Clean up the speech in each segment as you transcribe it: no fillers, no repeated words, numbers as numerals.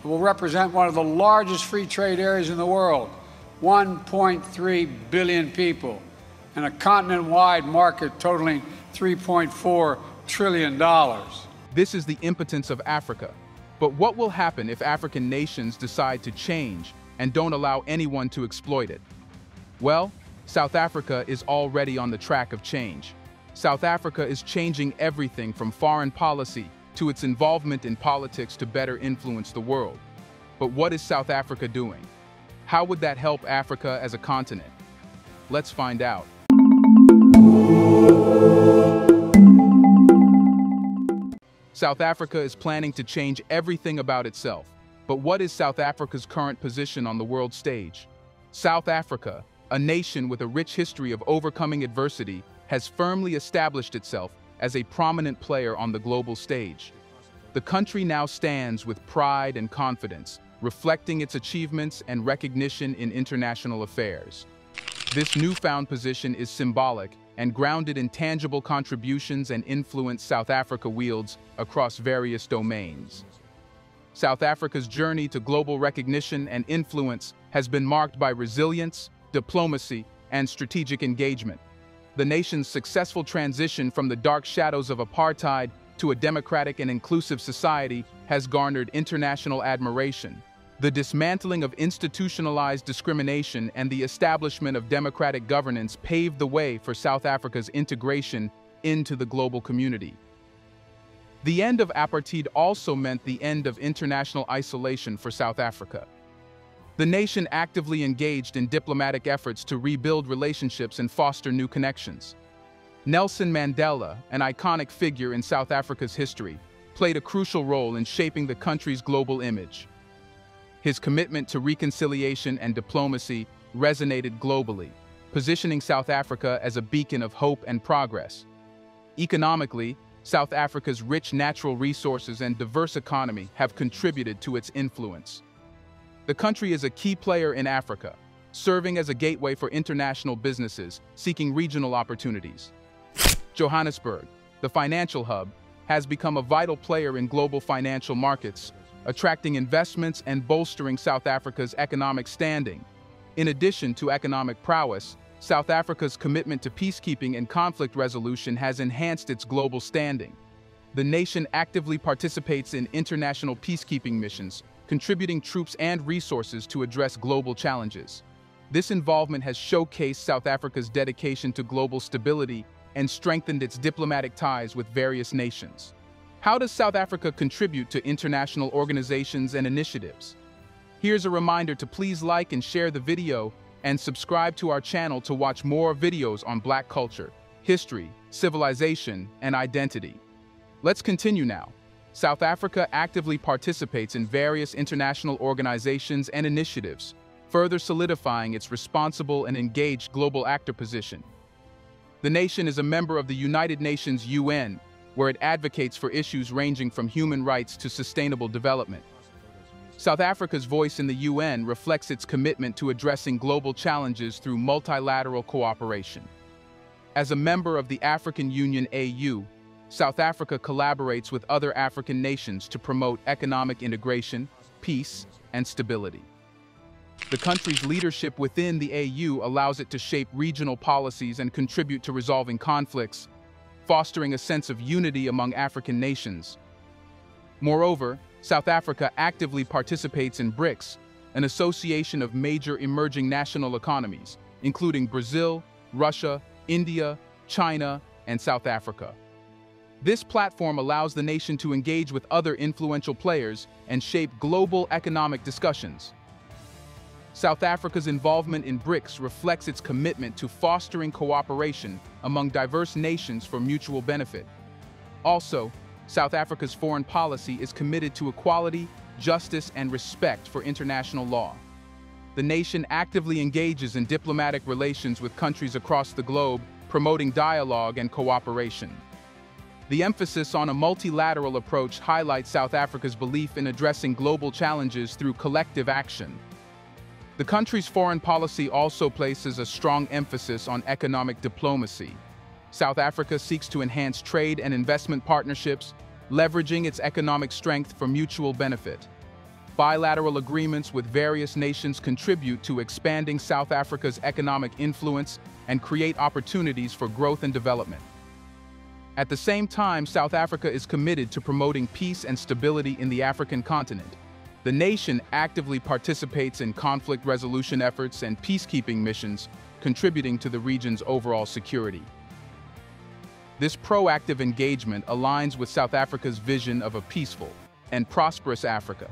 will represent one of the largest free trade areas in the world, 1.3 billion people, and a continent-wide market totaling $3.4 trillion. This is the impotence of Africa. But what will happen if African nations decide to change and don't allow anyone to exploit it? Well, South Africa is already on the track of change. South Africa is changing everything from foreign policy to its involvement in politics to better influence the world. But what is South Africa doing? How would that help Africa as a continent? Let's find out. South Africa is planning to change everything about itself. But what is South Africa's current position on the world stage? South Africa, a nation with a rich history of overcoming adversity, has firmly established itself as a prominent player on the global stage. The country now stands with pride and confidence, reflecting its achievements and recognition in international affairs. This newfound position is symbolic and grounded in tangible contributions and influence South Africa wields across various domains. South Africa's journey to global recognition and influence has been marked by resilience, diplomacy, and strategic engagement. The nation's successful transition from the dark shadows of apartheid to a democratic and inclusive society has garnered international admiration. The dismantling of institutionalized discrimination and the establishment of democratic governance paved the way for South Africa's integration into the global community. The end of apartheid also meant the end of international isolation for South Africa. The nation actively engaged in diplomatic efforts to rebuild relationships and foster new connections. Nelson Mandela, an iconic figure in South Africa's history, played a crucial role in shaping the country's global image. His commitment to reconciliation and diplomacy resonated globally, positioning South Africa as a beacon of hope and progress. Economically, South Africa's rich natural resources and diverse economy have contributed to its influence. The country is a key player in Africa, serving as a gateway for international businesses seeking regional opportunities. Johannesburg, the financial hub, has become a vital player in global financial markets, attracting investments and bolstering South Africa's economic standing. In addition to economic prowess, South Africa's commitment to peacekeeping and conflict resolution has enhanced its global standing. The nation actively participates in international peacekeeping missions, contributing troops and resources to address global challenges. This involvement has showcased South Africa's dedication to global stability and strengthened its diplomatic ties with various nations. How does South Africa contribute to international organizations and initiatives? Here's a reminder to please like and share the video and subscribe to our channel to watch more videos on Black culture, history, civilization, and identity. Let's continue now. South Africa actively participates in various international organizations and initiatives, further solidifying its responsible and engaged global actor position. The nation is a member of the United Nations UN, where it advocates for issues ranging from human rights to sustainable development. South Africa's voice in the UN reflects its commitment to addressing global challenges through multilateral cooperation. As a member of the African Union AU, South Africa collaborates with other African nations to promote economic integration, peace, and stability. The country's leadership within the AU allows it to shape regional policies and contribute to resolving conflicts, fostering a sense of unity among African nations. Moreover, South Africa actively participates in BRICS, an association of major emerging national economies, including Brazil, Russia, India, China, and South Africa. This platform allows the nation to engage with other influential players and shape global economic discussions. South Africa's involvement in BRICS reflects its commitment to fostering cooperation among diverse nations for mutual benefit. Also, South Africa's foreign policy is committed to equality, justice, and respect for international law. The nation actively engages in diplomatic relations with countries across the globe, promoting dialogue and cooperation. The emphasis on a multilateral approach highlights South Africa's belief in addressing global challenges through collective action. The country's foreign policy also places a strong emphasis on economic diplomacy. South Africa seeks to enhance trade and investment partnerships, leveraging its economic strength for mutual benefit. Bilateral agreements with various nations contribute to expanding South Africa's economic influence and create opportunities for growth and development. At the same time, South Africa is committed to promoting peace and stability in the African continent. The nation actively participates in conflict resolution efforts and peacekeeping missions, contributing to the region's overall security. This proactive engagement aligns with South Africa's vision of a peaceful and prosperous Africa.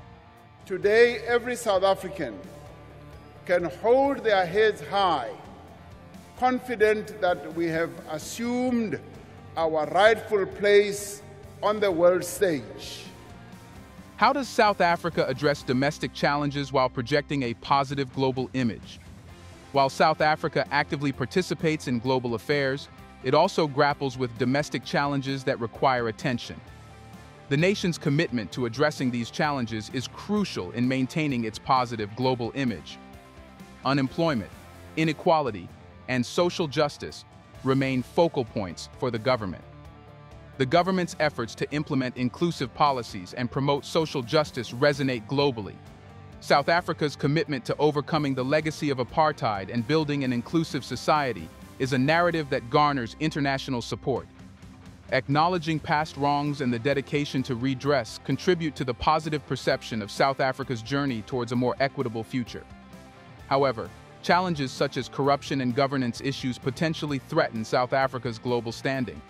Today, every South African can hold their heads high, confident that we have assumed our rightful place on the world stage. How does South Africa address domestic challenges while projecting a positive global image? While South Africa actively participates in global affairs, it also grapples with domestic challenges that require attention. The nation's commitment to addressing these challenges is crucial in maintaining its positive global image. Unemployment, inequality, and social justice remain focal points for the government. The government's efforts to implement inclusive policies and promote social justice resonate globally. South Africa's commitment to overcoming the legacy of apartheid and building an inclusive society is a narrative that garners international support. Acknowledging past wrongs and the dedication to redress contribute to the positive perception of South Africa's journey towards a more equitable future. However, challenges such as corruption and governance issues potentially threaten South Africa's global standing.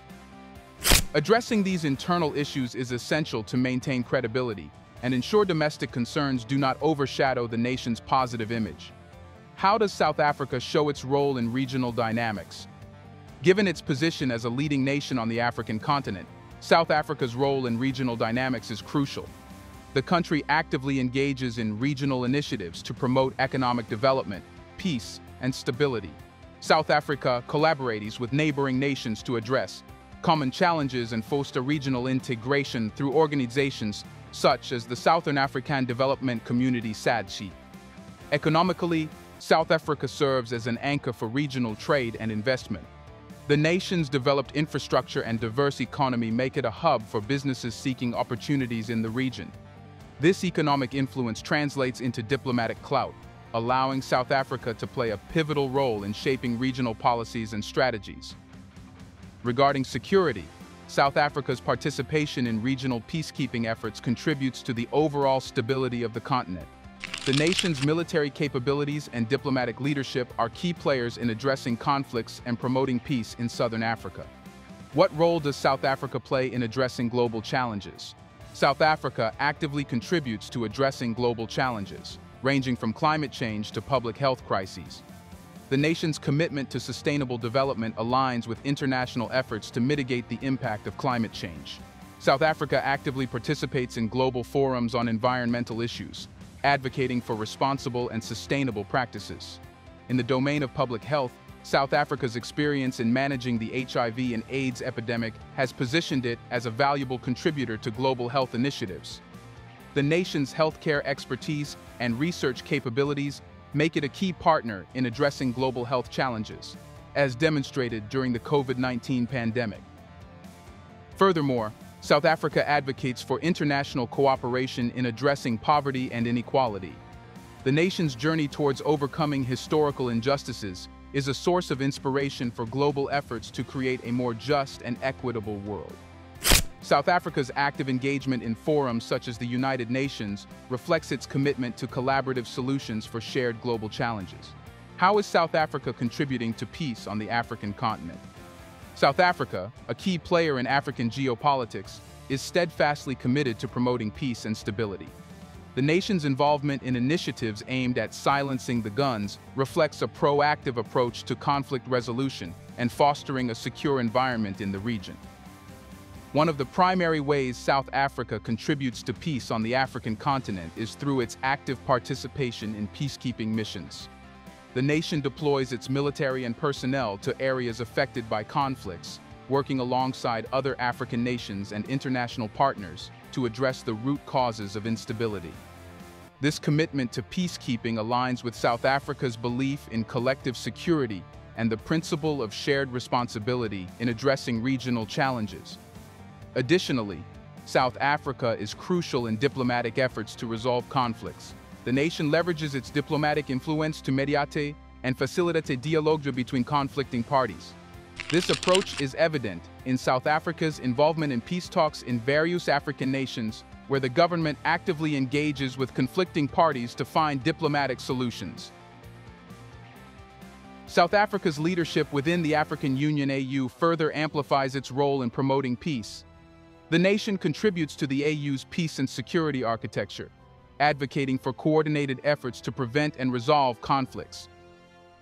Addressing these internal issues is essential to maintain credibility and ensure domestic concerns do not overshadow the nation's positive image. How does South Africa show its role in regional dynamics? Given its position as a leading nation on the African continent, South Africa's role in regional dynamics is crucial. The country actively engages in regional initiatives to promote economic development, peace, and stability. South Africa collaborates with neighboring nations to address common challenges and foster regional integration through organizations such as the Southern African Development Community (SADC). Economically, South Africa serves as an anchor for regional trade and investment. The nation's developed infrastructure and diverse economy make it a hub for businesses seeking opportunities in the region. This economic influence translates into diplomatic clout, allowing South Africa to play a pivotal role in shaping regional policies and strategies. Regarding security, South Africa's participation in regional peacekeeping efforts contributes to the overall stability of the continent. The nation's military capabilities and diplomatic leadership are key players in addressing conflicts and promoting peace in Southern Africa. What role does South Africa play in addressing global challenges? South Africa actively contributes to addressing global challenges, ranging from climate change to public health crises. The nation's commitment to sustainable development aligns with international efforts to mitigate the impact of climate change. South Africa actively participates in global forums on environmental issues, advocating for responsible and sustainable practices. In the domain of public health, South Africa's experience in managing the HIV and AIDS epidemic has positioned it as a valuable contributor to global health initiatives. The nation's healthcare expertise and research capabilities make it a key partner in addressing global health challenges, as demonstrated during the COVID-19 pandemic. Furthermore, South Africa advocates for international cooperation in addressing poverty and inequality. The nation's journey towards overcoming historical injustices is a source of inspiration for global efforts to create a more just and equitable world. South Africa's active engagement in forums such as the United Nations reflects its commitment to collaborative solutions for shared global challenges. How is South Africa contributing to peace on the African continent? South Africa, a key player in African geopolitics, is steadfastly committed to promoting peace and stability. The nation's involvement in initiatives aimed at silencing the guns reflects a proactive approach to conflict resolution and fostering a secure environment in the region. One of the primary ways South Africa contributes to peace on the African continent is through its active participation in peacekeeping missions. The nation deploys its military and personnel to areas affected by conflicts, working alongside other African nations and international partners to address the root causes of instability. This commitment to peacekeeping aligns with South Africa's belief in collective security and the principle of shared responsibility in addressing regional challenges. Additionally, South Africa is crucial in diplomatic efforts to resolve conflicts. The nation leverages its diplomatic influence to mediate and facilitate dialogue between conflicting parties. This approach is evident in South Africa's involvement in peace talks in various African nations, where the government actively engages with conflicting parties to find diplomatic solutions. South Africa's leadership within the African Union (AU) further amplifies its role in promoting peace. The nation contributes to the AU's peace and security architecture, advocating for coordinated efforts to prevent and resolve conflicts.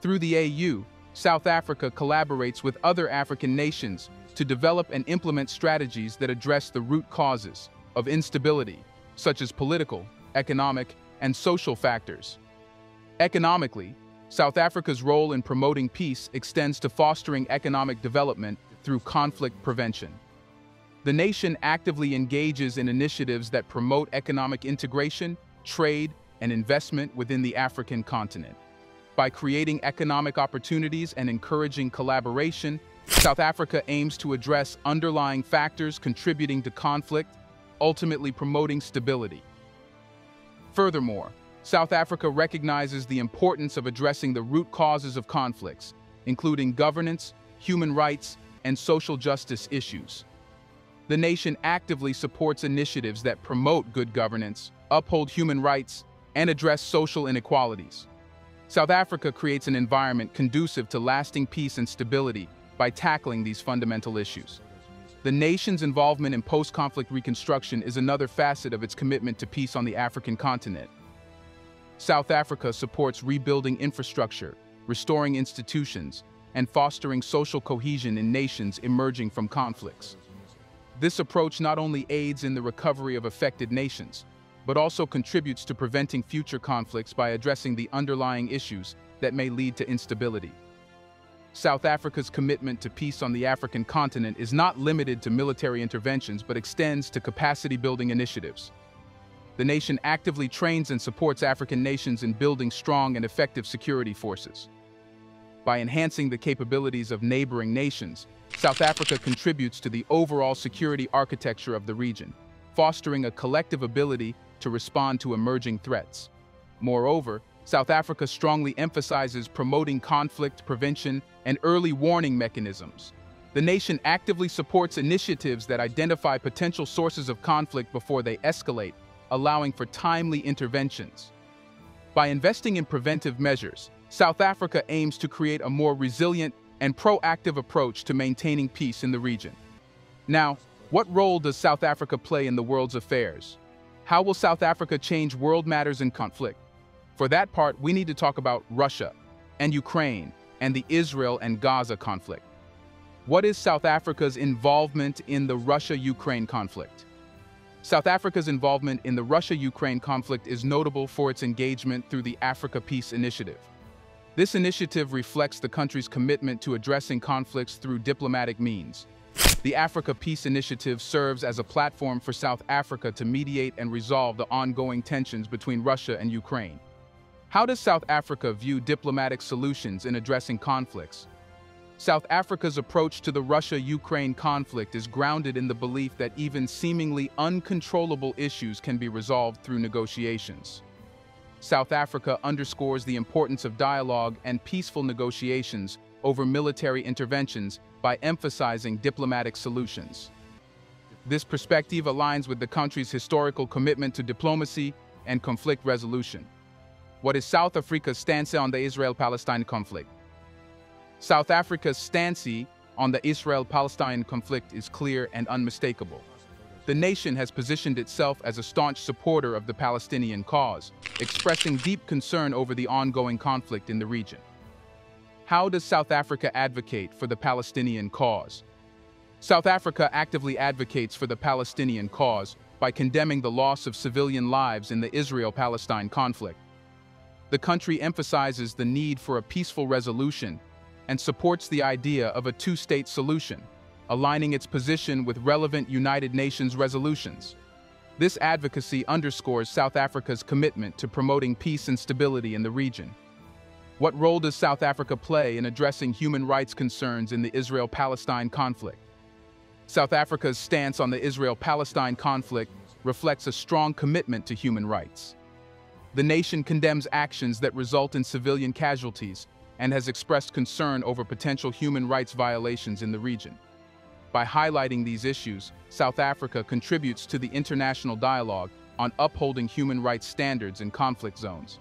Through the AU, South Africa collaborates with other African nations to develop and implement strategies that address the root causes of instability, such as political, economic, and social factors. Economically, South Africa's role in promoting peace extends to fostering economic development through conflict prevention. The nation actively engages in initiatives that promote economic integration, trade, and investment within the African continent. By creating economic opportunities and encouraging collaboration, South Africa aims to address underlying factors contributing to conflict, ultimately promoting stability. Furthermore, South Africa recognizes the importance of addressing the root causes of conflicts, including governance, human rights, and social justice issues. The nation actively supports initiatives that promote good governance, uphold human rights, and address social inequalities. South Africa creates an environment conducive to lasting peace and stability by tackling these fundamental issues. The nation's involvement in post-conflict reconstruction is another facet of its commitment to peace on the African continent. South Africa supports rebuilding infrastructure, restoring institutions, and fostering social cohesion in nations emerging from conflicts. This approach not only aids in the recovery of affected nations, but also contributes to preventing future conflicts by addressing the underlying issues that may lead to instability. South Africa's commitment to peace on the African continent is not limited to military interventions but extends to capacity-building initiatives. The nation actively trains and supports African nations in building strong and effective security forces. By enhancing the capabilities of neighboring nations, South Africa contributes to the overall security architecture of the region, fostering a collective ability to respond to emerging threats. Moreover, South Africa strongly emphasizes promoting conflict prevention and early warning mechanisms. The nation actively supports initiatives that identify potential sources of conflict before they escalate, allowing for timely interventions. By investing in preventive measures, South Africa aims to create a more resilient and proactive approach to maintaining peace in the region. Now, what role does South Africa play in the world's affairs? How will South Africa change world matters in conflict? For that part, we need to talk about Russia and Ukraine and the Israel and Gaza conflict. What is South Africa's involvement in the Russia-Ukraine conflict? South Africa's involvement in the Russia-Ukraine conflict is notable for its engagement through the Africa Peace Initiative. This initiative reflects the country's commitment to addressing conflicts through diplomatic means. The Africa Peace Initiative serves as a platform for South Africa to mediate and resolve the ongoing tensions between Russia and Ukraine. How does South Africa view diplomatic solutions in addressing conflicts? South Africa's approach to the Russia-Ukraine conflict is grounded in the belief that even seemingly uncontrollable issues can be resolved through negotiations. South Africa underscores the importance of dialogue and peaceful negotiations over military interventions by emphasizing diplomatic solutions. This perspective aligns with the country's historical commitment to diplomacy and conflict resolution. What is South Africa's stance on the Israel-Palestine conflict? South Africa's stance on the Israel-Palestine conflict is clear and unmistakable. The nation has positioned itself as a staunch supporter of the Palestinian cause, expressing deep concern over the ongoing conflict in the region. How does South Africa advocate for the Palestinian cause? South Africa actively advocates for the Palestinian cause by condemning the loss of civilian lives in the Israel-Palestine conflict. The country emphasizes the need for a peaceful resolution and supports the idea of a two-state solution, aligning its position with relevant United Nations resolutions. This advocacy underscores South Africa's commitment to promoting peace and stability in the region. What role does South Africa play in addressing human rights concerns in the Israel-Palestine conflict? South Africa's stance on the Israel-Palestine conflict reflects a strong commitment to human rights. The nation condemns actions that result in civilian casualties and has expressed concern over potential human rights violations in the region. By highlighting these issues, South Africa contributes to the international dialogue on upholding human rights standards in conflict zones.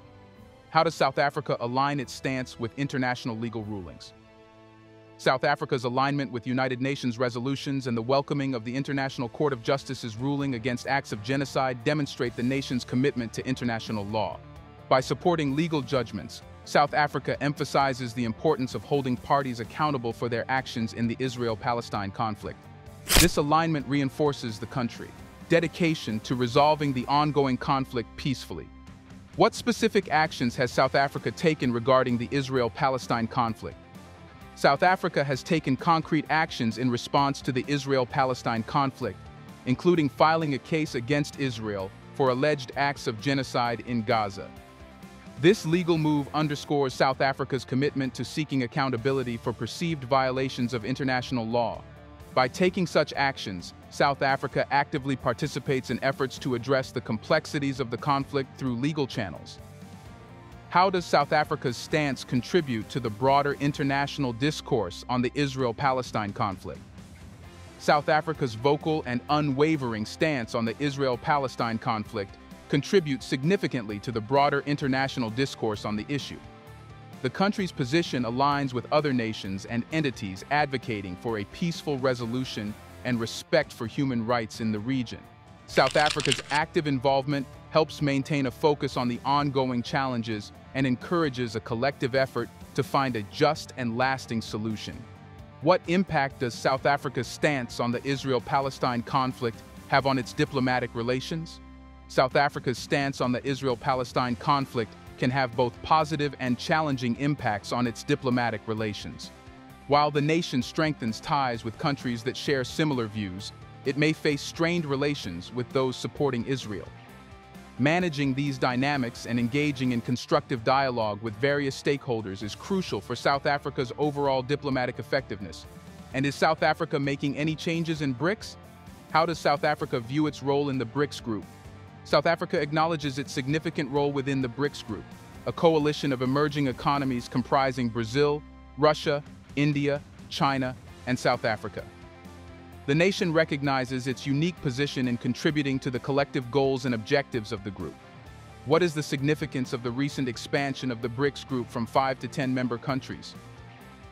How does South Africa align its stance with international legal rulings? South Africa's alignment with United Nations resolutions and the welcoming of the International Court of Justice's ruling against acts of genocide demonstrate the nation's commitment to international law. By supporting legal judgments, South Africa emphasizes the importance of holding parties accountable for their actions in the Israel-Palestine conflict. This alignment reinforces the country's dedication to resolving the ongoing conflict peacefully. What specific actions has South Africa taken regarding the Israel-Palestine conflict? South Africa has taken concrete actions in response to the Israel-Palestine conflict, including filing a case against Israel for alleged acts of genocide in Gaza. This legal move underscores South Africa's commitment to seeking accountability for perceived violations of international law. By taking such actions, South Africa actively participates in efforts to address the complexities of the conflict through legal channels. How does South Africa's stance contribute to the broader international discourse on the Israel-Palestine conflict? South Africa's vocal and unwavering stance on the Israel-Palestine conflict contributes significantly to the broader international discourse on the issue. The country's position aligns with other nations and entities advocating for a peaceful resolution and respect for human rights in the region. South Africa's active involvement helps maintain a focus on the ongoing challenges and encourages a collective effort to find a just and lasting solution. What impact does South Africa's stance on the Israel-Palestine conflict have on its diplomatic relations? South Africa's stance on the Israel-Palestine conflict can have both positive and challenging impacts on its diplomatic relations. While the nation strengthens ties with countries that share similar views, it may face strained relations with those supporting Israel. Managing these dynamics and engaging in constructive dialogue with various stakeholders is crucial for South Africa's overall diplomatic effectiveness. And is South Africa making any changes in BRICS? How does South Africa view its role in the BRICS group? South Africa acknowledges its significant role within the BRICS group, a coalition of emerging economies comprising Brazil, Russia, India, China, and South Africa. The nation recognizes its unique position in contributing to the collective goals and objectives of the group. What is the significance of the recent expansion of the BRICS group from 5 to 10 member countries?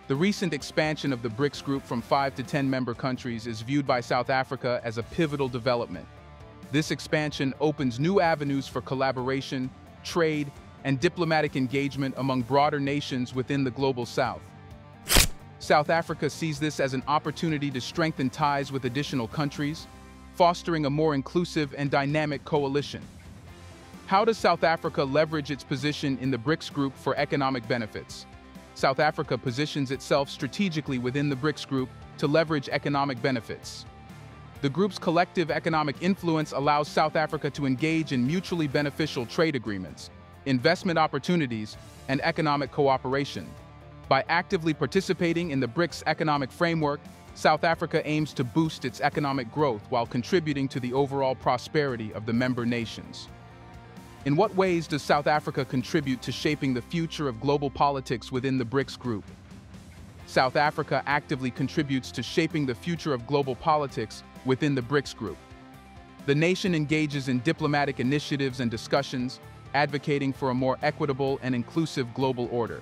The recent expansion of the BRICS group from 5 to 10 member countries is viewed by South Africa as a pivotal development. This expansion opens new avenues for collaboration, trade, and diplomatic engagement among broader nations within the Global South. South Africa sees this as an opportunity to strengthen ties with additional countries, fostering a more inclusive and dynamic coalition. How does South Africa leverage its position in the BRICS group for economic benefits? South Africa positions itself strategically within the BRICS group to leverage economic benefits. The group's collective economic influence allows South Africa to engage in mutually beneficial trade agreements, investment opportunities, and economic cooperation. By actively participating in the BRICS economic framework, South Africa aims to boost its economic growth while contributing to the overall prosperity of the member nations. In what ways does South Africa contribute to shaping the future of global politics within the BRICS group? South Africa actively contributes to shaping the future of global politics within the BRICS group. The nation engages in diplomatic initiatives and discussions, advocating for a more equitable and inclusive global order.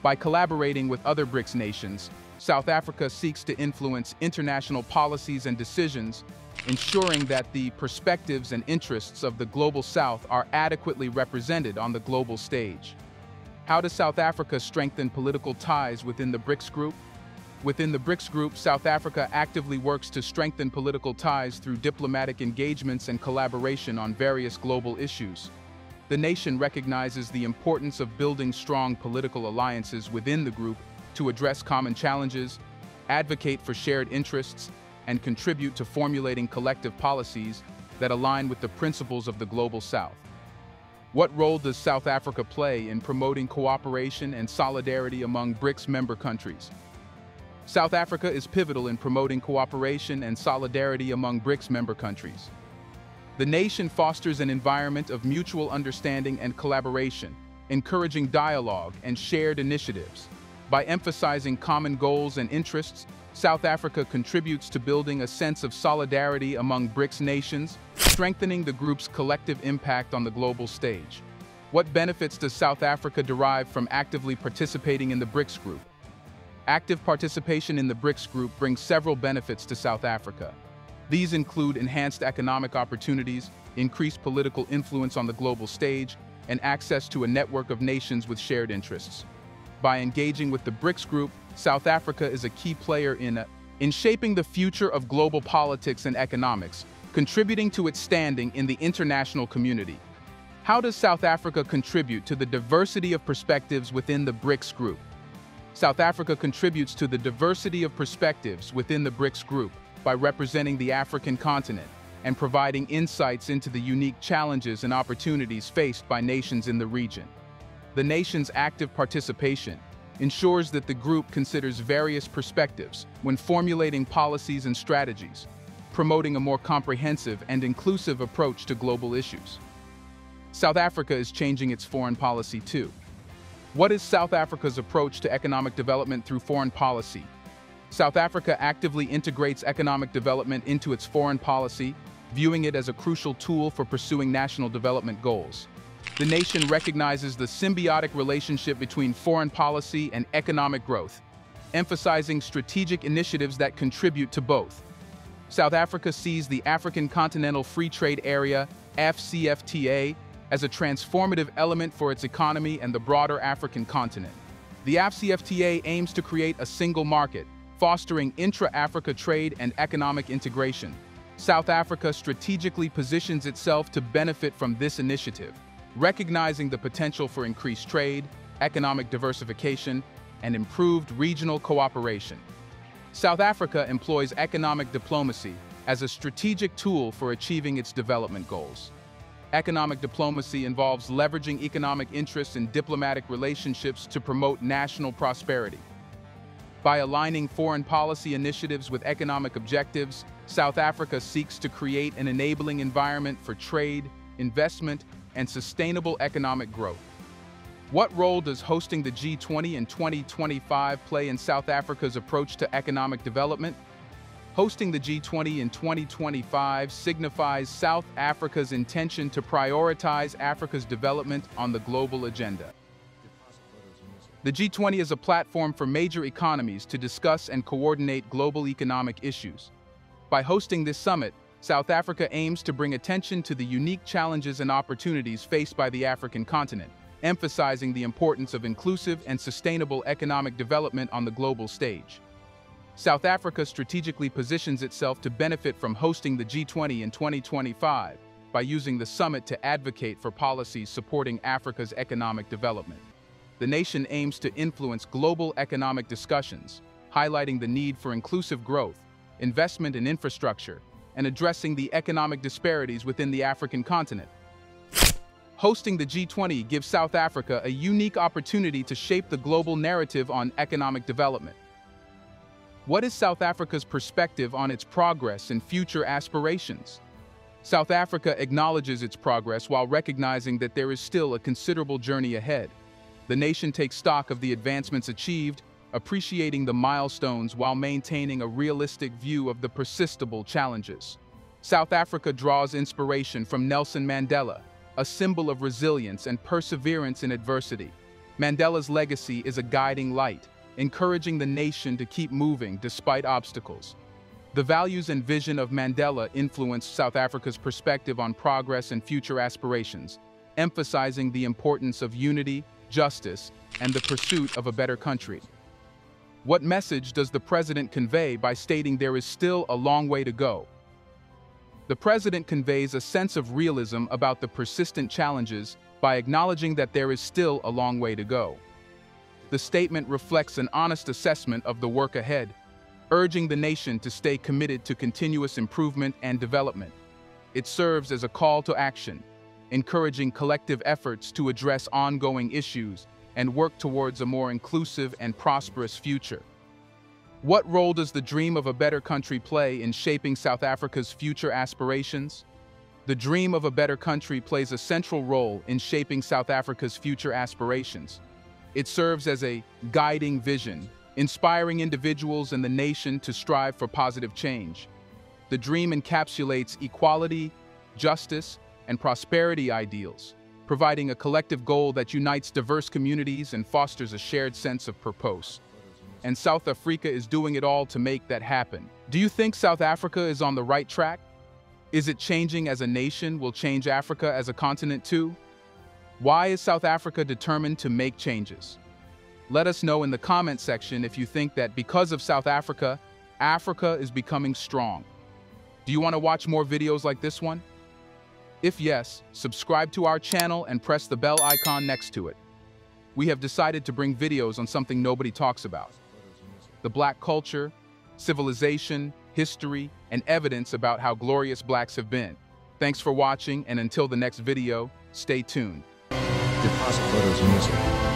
By collaborating with other BRICS nations, South Africa seeks to influence international policies and decisions, ensuring that the perspectives and interests of the Global South are adequately represented on the global stage. How does South Africa strengthen political ties within the BRICS group? Within the BRICS group, South Africa actively works to strengthen political ties through diplomatic engagements and collaboration on various global issues. The nation recognizes the importance of building strong political alliances within the group to address common challenges, advocate for shared interests, and contribute to formulating collective policies that align with the principles of the Global South. What role does South Africa play in promoting cooperation and solidarity among BRICS member countries? South Africa is pivotal in promoting cooperation and solidarity among BRICS member countries. The nation fosters an environment of mutual understanding and collaboration, encouraging dialogue and shared initiatives. By emphasizing common goals and interests, South Africa contributes to building a sense of solidarity among BRICS nations, strengthening the group's collective impact on the global stage. What benefits does South Africa derive from actively participating in the BRICS group? Active participation in the BRICS group brings several benefits to South Africa. These include enhanced economic opportunities, increased political influence on the global stage, and access to a network of nations with shared interests. By engaging with the BRICS group, South Africa is a key player in shaping the future of global politics and economics, contributing to its standing in the international community. How does South Africa contribute to the diversity of perspectives within the BRICS group? South Africa contributes to the diversity of perspectives within the BRICS group by representing the African continent and providing insights into the unique challenges and opportunities faced by nations in the region. The nation's active participation ensures that the group considers various perspectives when formulating policies and strategies, promoting a more comprehensive and inclusive approach to global issues. South Africa is changing its foreign policy too. What is South Africa's approach to economic development through foreign policy? South Africa actively integrates economic development into its foreign policy, viewing it as a crucial tool for pursuing national development goals. The nation recognizes the symbiotic relationship between foreign policy and economic growth, emphasizing strategic initiatives that contribute to both. South Africa sees the African Continental Free Trade Area, AfCFTA, as a transformative element for its economy and the broader African continent. The AfCFTA aims to create a single market, fostering intra-Africa trade and economic integration. South Africa strategically positions itself to benefit from this initiative, recognizing the potential for increased trade, economic diversification, and improved regional cooperation. South Africa employs economic diplomacy as a strategic tool for achieving its development goals. Economic diplomacy involves leveraging economic interests in diplomatic relationships to promote national prosperity. By aligning foreign policy initiatives with economic objectives, South Africa seeks to create an enabling environment for trade, investment, and sustainable economic growth. What role does hosting the G20 in 2025 play in South Africa's approach to economic development? Hosting the G20 in 2025 signifies South Africa's intention to prioritize Africa's development on the global agenda. The G20 is a platform for major economies to discuss and coordinate global economic issues. By hosting this summit, South Africa aims to bring attention to the unique challenges and opportunities faced by the African continent, emphasizing the importance of inclusive and sustainable economic development on the global stage. South Africa strategically positions itself to benefit from hosting the G20 in 2025 by using the summit to advocate for policies supporting Africa's economic development. The nation aims to influence global economic discussions, highlighting the need for inclusive growth, investment in infrastructure, and addressing the economic disparities within the African continent. Hosting the G20 gives South Africa a unique opportunity to shape the global narrative on economic development. What is South Africa's perspective on its progress and future aspirations? South Africa acknowledges its progress while recognizing that there is still a considerable journey ahead. The nation takes stock of the advancements achieved, appreciating the milestones while maintaining a realistic view of the persistible challenges. South Africa draws inspiration from Nelson Mandela, a symbol of resilience and perseverance in adversity. Mandela's legacy is a guiding light, encouraging the nation to keep moving despite obstacles. The values and vision of Mandela influenced South Africa's perspective on progress and future aspirations, emphasizing the importance of unity, justice, and the pursuit of a better country. What message does the president convey by stating there is still a long way to go? The president conveys a sense of realism about the persistent challenges by acknowledging that there is still a long way to go. The statement reflects an honest assessment of the work ahead, urging the nation to stay committed to continuous improvement and development. It serves as a call to action, encouraging collective efforts to address ongoing issues and work towards a more inclusive and prosperous future. What role does the dream of a better country play in shaping South Africa's future aspirations? The dream of a better country plays a central role in shaping South Africa's future aspirations. It serves as a guiding vision, inspiring individuals and the nation to strive for positive change. The dream encapsulates equality, justice, and prosperity ideals, providing a collective goal that unites diverse communities and fosters a shared sense of purpose. And South Africa is doing it all to make that happen. Do you think South Africa is on the right track? Is it changing as a nation will change Africa as a continent too? Why is South Africa determined to make changes? Let us know in the comment section if you think that because of South Africa, Africa is becoming strong. Do you want to watch more videos like this one? If yes, subscribe to our channel and press the bell icon next to it. We have decided to bring videos on something nobody talks about: the Black culture, civilization, history, and evidence about how glorious Blacks have been. Thanks for watching, and until the next video, stay tuned. Deposit Photos Music.